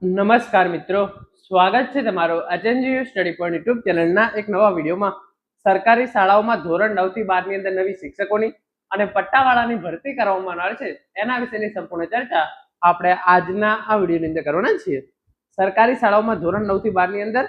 નમસ્કાર મિત્રો, સ્વાગત છે તમારું અજંજીયુ સ્ટડી પોઈન્ટ યુટ્યુબ ચેનલના એક નવા વિડીયોમાં. સરકારી શાળાઓમાં ધોરણ 9 થી 12 ની અંદર નવી શિક્ષકોની અને પટ્ટાવાળાની ભરતી કરવામાં આવે છે એના વિશેની સંપૂર્ણ ચર્ચા આપણે આજના આ વિડીયોની અંદર કરવાના છીએ. સરકારી શાળાઓમાં ધોરણ 9 થી 12 ની અંદર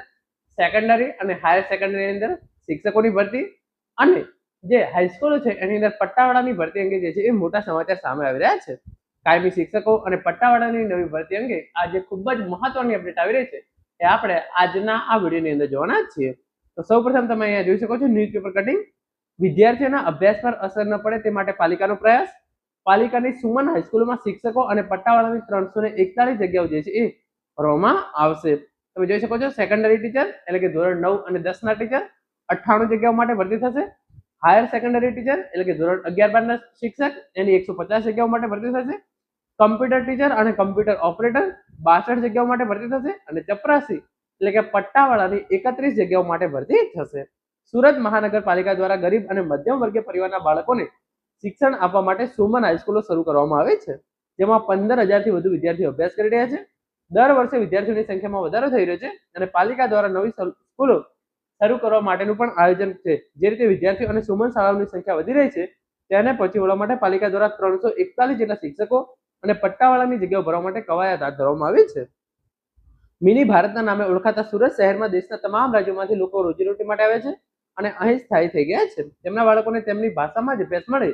સેકન્ડરી અને હાયર સેકન્ડરીની અંદર શિક્ષકોની ભરતી અને જે હાઈસ્કૂલો છે એની અંદર પટ્ટાવાળાની ભરતી અંગે જે છે એ મોટા સમાચાર સામે આવી રહ્યા છે. કાયમી શિક્ષકો અને પટ્ટાવાળાની નવી ભરતી અંગે આજે ખૂબ જ મહત્વની અપડેટ આવી રહી છે એ આપણે આજના આ વિડીયોની અંદર જોવાના જ છીએ. તો સૌપ્રથમ તમે અહીંયા જોઈ શકો છો ન્યૂઝપેપર કટિંગ. વિદ્યાર્થીઓના અભ્યાસ પર અસર ન પડે તે માટે પાલિકાનો પ્રયાસ. પાલિકાની સુમન હાઈસ્કૂલમાં શિક્ષકો અને પટ્ટાવાળાની 341 જગ્યાઓ જે છે એ ભરવામાં આવશે. તમે જોઈ શકો છો સેકન્ડરી ટીચર એટલે કે ધોરણ 9 અને 10 ના ટીચર 98 જગ્યાઓ માટે ભરતી થશે. હાયર સેકન્ડરી ટીચર એટલે કે ધોરણ 11-12 ના શિક્ષક એની 150 જગ્યાઓ માટે ભરતી થશે. કમ્પ્યુટર ટીચર અને કમ્પ્યુટર ઓપરેટર 62 જગ્યાઓ માટે ભરતી થશે અને ચપરાસી એટલે કે પટ્ટાવાળાની 31 જગ્યાઓ માટે ભરતી થશે. સુરત મહાનગરપાલિકા દ્વારા ગરીબ અને મધ્યમ વર્ગીય પરિવારના બાળકોને શિક્ષણ આપવા માટે સુમન હાઈસ્કૂલો શરૂ કરવામાં આવે છે, જેમાં 15,000 થી વધુ વિદ્યાર્થીઓ અભ્યાસ કરી રહ્યા છે. દર વર્ષે વિદ્યાર્થીઓની સંખ્યામાં વધારો થઈ રહ્યો છે અને પાલિકા દ્વારા નવી સ્કૂલો શરૂ કરવા માટેનું પણ આયોજન છે. જે રીતે વિદ્યાર્થીઓ અને સુમન શાળાઓની સંખ્યા વધી રહી છે તેને પહોંચી વળવા માટે પાલિકા દ્વારા 341 જેટલા શિક્ષકો અને પટ્ટાવાળાની જગ્યાઓ ભરવા માટે કવાયત હાથ ધરવામાં આવી છે. મિની ભારતના નામે ઓળખાતા સુરત શહેરમાં દેશના તમામ રાજ્યોમાંથી લોકો રોજીરોટી માટે આવે છે અને અહીં સ્થાયી થઈ ગયા છે. તેમના બાળકોને તેમની ભાષામાં જ અભ્યાસ મળે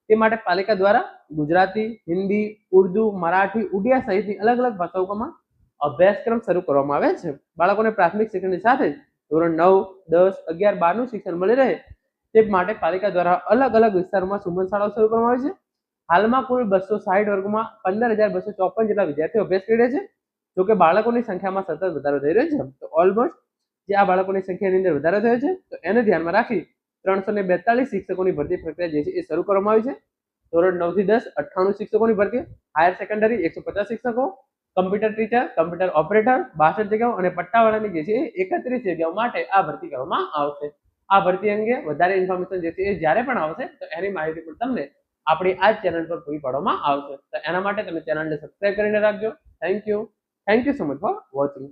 તે માટે પાલિકા દ્વારા ગુજરાતી, હિન્દી, ઉર્દુ, મરાઠી, ઉડિયા સહિતની અલગ અલગ ભાષાઓમાં અભ્યાસક્રમ શરૂ કરવામાં આવે છે. બાળકોને પ્રાથમિક શિક્ષણની સાથે ધોરણ 9, 10, 11, 12 નું શિક્ષણ મળી રહે તે માટે પાલિકા દ્વારા અલગ અલગ વિસ્તારોમાં સુમન શાળાઓ શરૂ કરવામાં આવી છે. હાલમાં કુલ 260 વર્ગોમાં 15,254 જેટલા વિદ્યાર્થીઓ અભ્યાસ કરી રહ્યા છે. જોકે બાળકોની સંખ્યામાં સતત વધારો થઈ રહ્યો છે. તો ઓલમોસ્ટ જે આ બાળકોની સંખ્યાની અંદર વધારો થયો છે તો એને ધ્યાનમાં રાખી 342 શિક્ષકોની ભરતી પ્રક્રિયા જે છે એ શરૂ કરવામાં આવી છે. ધોરણ 9 થી 10 98 શિક્ષકોની ભરતી, હાયર સેકન્ડરી 150 શિક્ષકો, કમ્પ્યુટર ટીચર, કમ્પ્યુટર ઓપરેટર 62 જગ્યાઓ અને પટ્ટાવાળાની જે છે 31 જગ્યાઓ માટે આ ભરતી કરવામાં આવશે. આ ભરતી અંગે વધારે ઇન્ફોર્મેશન જે છે એ જ્યારે પણ આવશે તો એની માહિતી પણ તમને આપણી આ ચેનલ પર પૂરી પાડવામાં આવશે. તો એના માટે તમે ચેનલને સબસ્ક્રાઇબ કરીને રાખજો. Thank you so much for watching.